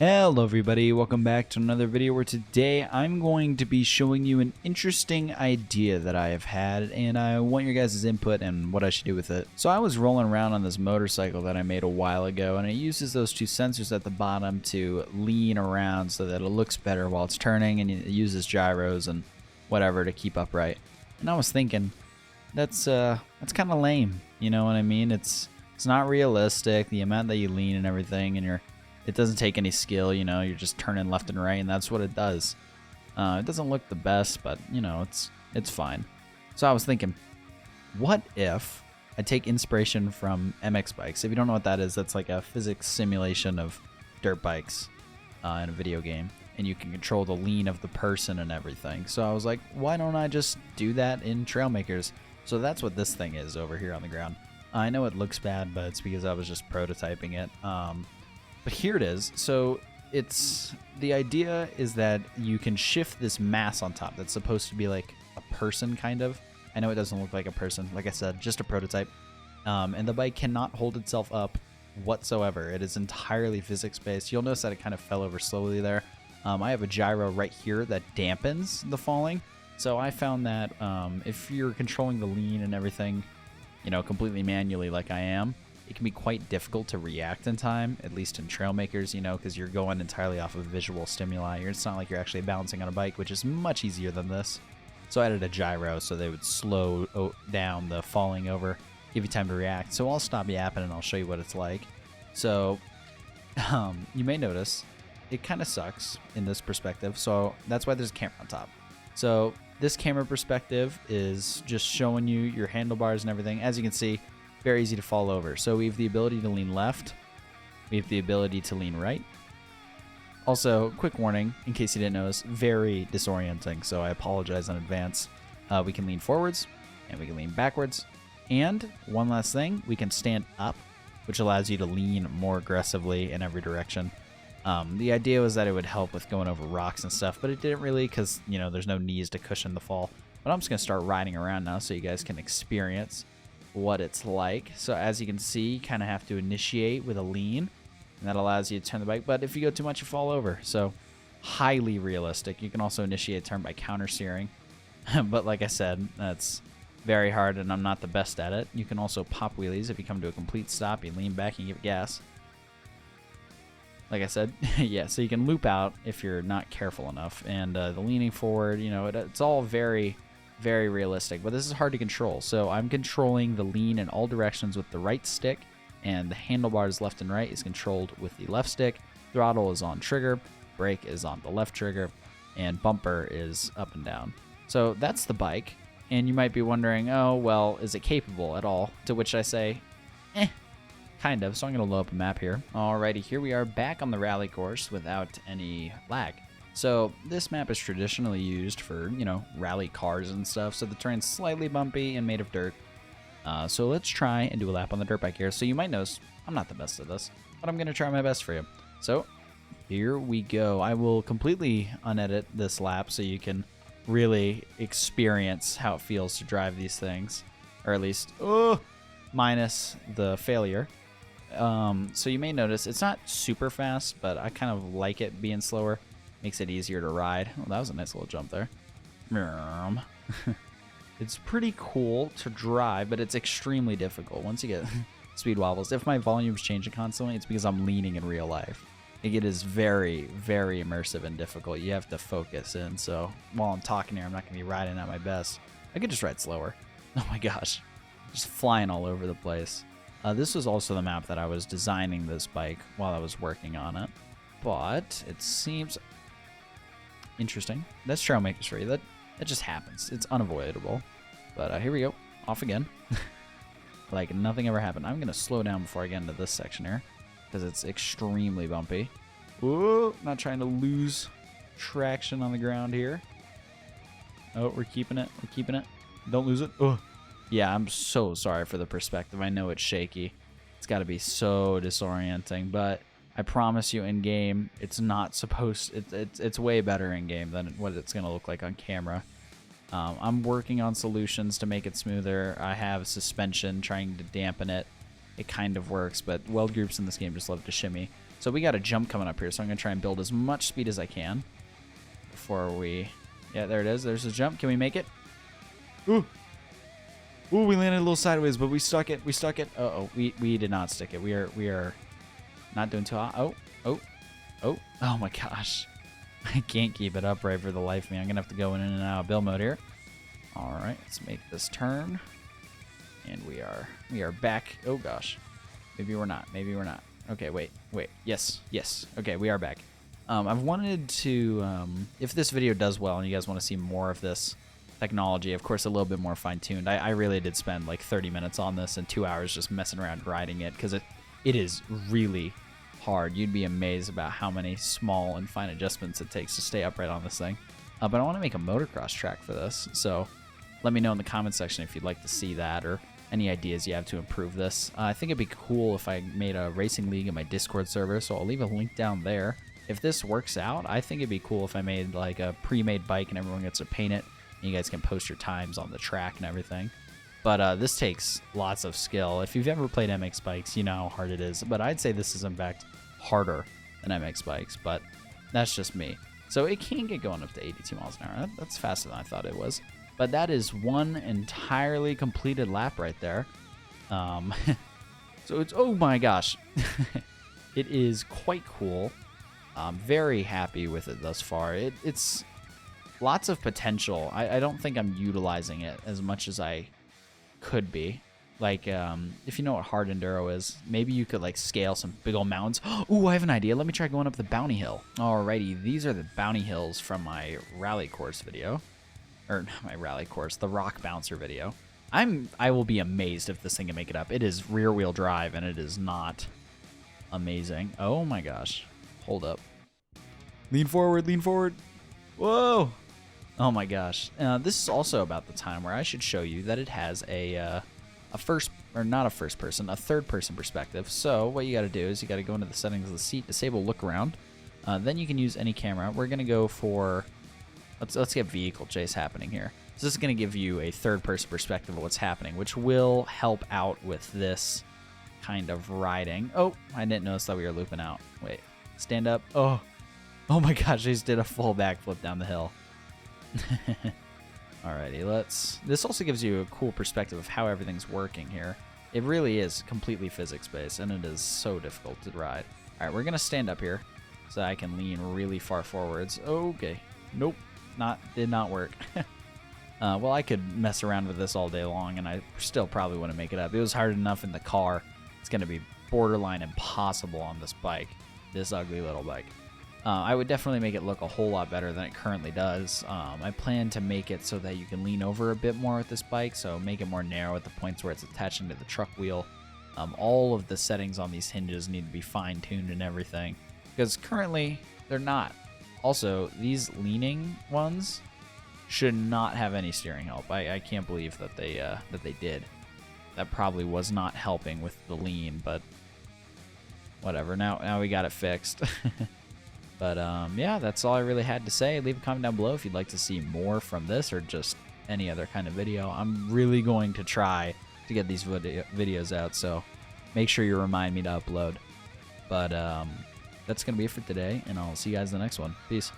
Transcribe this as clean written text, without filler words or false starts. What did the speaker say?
Hello everybody, welcome back to another video where today I'm going to be showing you an interesting idea that I have had, and I want your guys' input and what I should do with it. So I was rolling around on this motorcycle that I made a while ago, and it uses those two sensors at the bottom to lean around so that it looks better while it's turning, and it uses gyros and whatever to keep upright. And I was thinking, that's kind of lame, you know what I mean? It's not realistic, the amount that you lean and everything, and it doesn't take any skill, you know, you're just turning left and right, and that's what it does. It doesn't look the best, but, you know, it's fine. So I was thinking, what if I take inspiration from MX bikes? If you don't know what that is, that's like a physics simulation of dirt bikes in a video game, and you can control the lean of the person and everything. So I was like, why don't I just do that in Trailmakers? So that's what this thing is over here on the ground. I know it looks bad, but it's because I was just prototyping it. But here it is. So the idea is that you can shift this mass on top that's supposed to be like a person, kind of. I know it doesn't look like a person, like I said, just a prototype. And the bike cannot hold itself up whatsoever. It is entirely physics-based. You'll notice that it kind of fell over slowly there. I have a gyro right here that dampens the falling. So I found that if you're controlling the lean and everything, you know, completely manually like I am, it can be quite difficult to react in time, at least in Trailmakers, you know, because you're going entirely off of visual stimuli. It's not like you're actually balancing on a bike, which is much easier than this. So I added a gyro so they would slow down the falling over, give you time to react. So I'll stop yapping and I'll show you what it's like. So you may notice it kind of sucks in this perspective. So that's why there's a camera on top. So this camera perspective is just showing you your handlebars and everything. As you can see, very easy to fall over. So we have the ability to lean left. We have the ability to lean right. Also, quick warning, in case you didn't notice, very disorienting, so I apologize in advance. We can lean forwards, and we can lean backwards. And one last thing, we can stand up, which allows you to lean more aggressively in every direction. The idea was that it would help with going over rocks and stuff, but it didn't really because, you know, there's no knees to cushion the fall. But I'm just going to start riding around now so you guys can experience what it's like. So as you can see, you kind of have to initiate with a lean, and that allows you to turn the bike, but if you go too much, you fall over. So highly realistic. You can also initiate a turn by counter steering. But like I said, that's very hard, and I'm not the best at it. You can also pop wheelies. If you come to a complete stop, you lean back and give it gas. Like I said, yeah, so you can loop out if you're not careful enough. And the leaning forward, you know, it's all very realistic, but this is hard to control. So I'm controlling the lean in all directions with the right stick, and the handlebars left and right is controlled with the left stick. Throttle is on trigger, brake is on the left trigger, and bumper is up and down. So that's the bike, and you might be wondering, oh, well, is it capable at all? To which I say, kind of. So I'm going to load up a map here. Alrighty, here we are back on the rally course without any lag. So this map is traditionally used for, you know, rally cars and stuff, so the terrain's slightly bumpy and made of dirt. So let's try and do a lap on the dirt bike here. So you might notice I'm not the best at this, but I'm going to try my best for you. So here we go. I will completely unedit this lap so you can really experience how it feels to drive these things, or at least minus the failure. So you may notice it's not super fast, but I kind of like it being slower. Makes it easier to ride. Oh, that was a nice little jump there. It's pretty cool to drive, but it's extremely difficult once you get speed wobbles. If my volume's changing constantly, it's because I'm leaning in real life. It is very immersive and difficult. You have to focus in, so while I'm talking here, I'm not going to be riding at my best. I could just ride slower. Oh my gosh. Just flying all over the place. This was also the map that I was designing this bike while I was working on it. But it seems interesting. That's Trailmakers for you. That just happens. It's unavoidable. But here we go. Off again. Like nothing ever happened. I'm going to slow down before I get into this section here, because it's extremely bumpy. Whoa, not trying to lose traction on the ground here. Oh, we're keeping it. We're keeping it. Don't lose it. Oh. Yeah, I'm so sorry for the perspective. I know it's shaky. It's got to be so disorienting, but I promise you in game, it's not supposed. It's way better in game than what it's going to look like on camera. I'm working on solutions to make it smoother. I have suspension trying to dampen it. It kind of works, but weld groups in this game just love to shimmy. So we got a jump coming up here, so I'm going to try and build as much speed as I can before we... Yeah, there it is. There's a jump. Can we make it? Ooh. Ooh, we landed a little sideways, but we stuck it. We stuck it. Uh-oh. We did not stick it. We are not doing too hot. Oh my gosh. I can't keep it upright for the life of me. I'm going to have to go in and out of build mode here. All right, let's make this turn. And we are back. Oh gosh. Maybe we're not. Maybe we're not. Okay, wait. Yes. Okay, we are back. I've wanted to, if this video does well and you guys want to see more of this technology, of course a little bit more fine-tuned. I really did spend like 30 minutes on this and 2 hours just messing around riding it, because it is really hard. You'd be amazed about how many small and fine adjustments it takes to stay upright on this thing. But I want to make a motocross track for this, so let me know in the comment section if you'd like to see that, or any ideas you have to improve this. I think it'd be cool if I made a racing league in my Discord server, so I'll leave a link down there. If this works out, I think it'd be cool if I made like a pre-made bike and everyone gets to paint it, and you guys can post your times on the track and everything. But this takes lots of skill. If you've ever played MX bikes, you know how hard it is. But I'd say this is in fact harder than MX bikes, but that's just me. So it can get going up to 82 miles an hour. That's faster than I thought it was. But that is one entirely completed lap right there. So it's, oh my gosh. It is quite cool. I'm very happy with it thus far. It's lots of potential. I don't think I'm utilizing it as much as I could be. Like, if you know what hard enduro is, maybe you could like scale some big old mountains. Ooh, I have an idea. Let me try going up the bounty hill. Alrighty, these are the bounty hills from my rally course video. Or not my rally course, the rock bouncer video. I will be amazed if this thing can make it up. It is rear wheel drive and it is not amazing. Oh my gosh. Hold up. Lean forward, lean forward. Whoa. Oh my gosh. This is also about the time where I should show you that it has a first, or not a first person, a third person perspective. So what you got to do is you got to go into the settings of the seat, disable look around. Then you can use any camera. We're going to go for, let's get vehicle chase happening here. So this is going to give you a third person perspective of what's happening, which will help out with this kind of riding. Oh, I didn't notice that we were looping out. Wait, stand up. Oh my gosh, I just did a full backflip down the hill. Alrighty, this also gives you a cool perspective of how everything's working here. It really is completely physics-based, and it is so difficult to ride. Alright, we're going to stand up here so I can lean really far forwards. Okay. Nope. Did not work. Well, I could mess around with this all day long, and I still probably wouldn't make it up. It was hard enough in the car. It's going to be borderline impossible on this bike, this ugly little bike. I would definitely make it look a whole lot better than it currently does. I plan to make it so that you can lean over a bit more with this bike, so make it more narrow at the points where it's attaching to the truck wheel. All of the settings on these hinges need to be fine-tuned and everything, because currently they're not. Also, these leaning ones should not have any steering help. I can't believe that they did. That probably was not helping with the lean, but whatever. Now we got it fixed. But yeah, that's all I really had to say. Leave a comment down below if you'd like to see more from this or just any other kind of video. I'm really going to try to get these videos out, so make sure you remind me to upload. But that's going to be it for today, and I'll see you guys in the next one. Peace.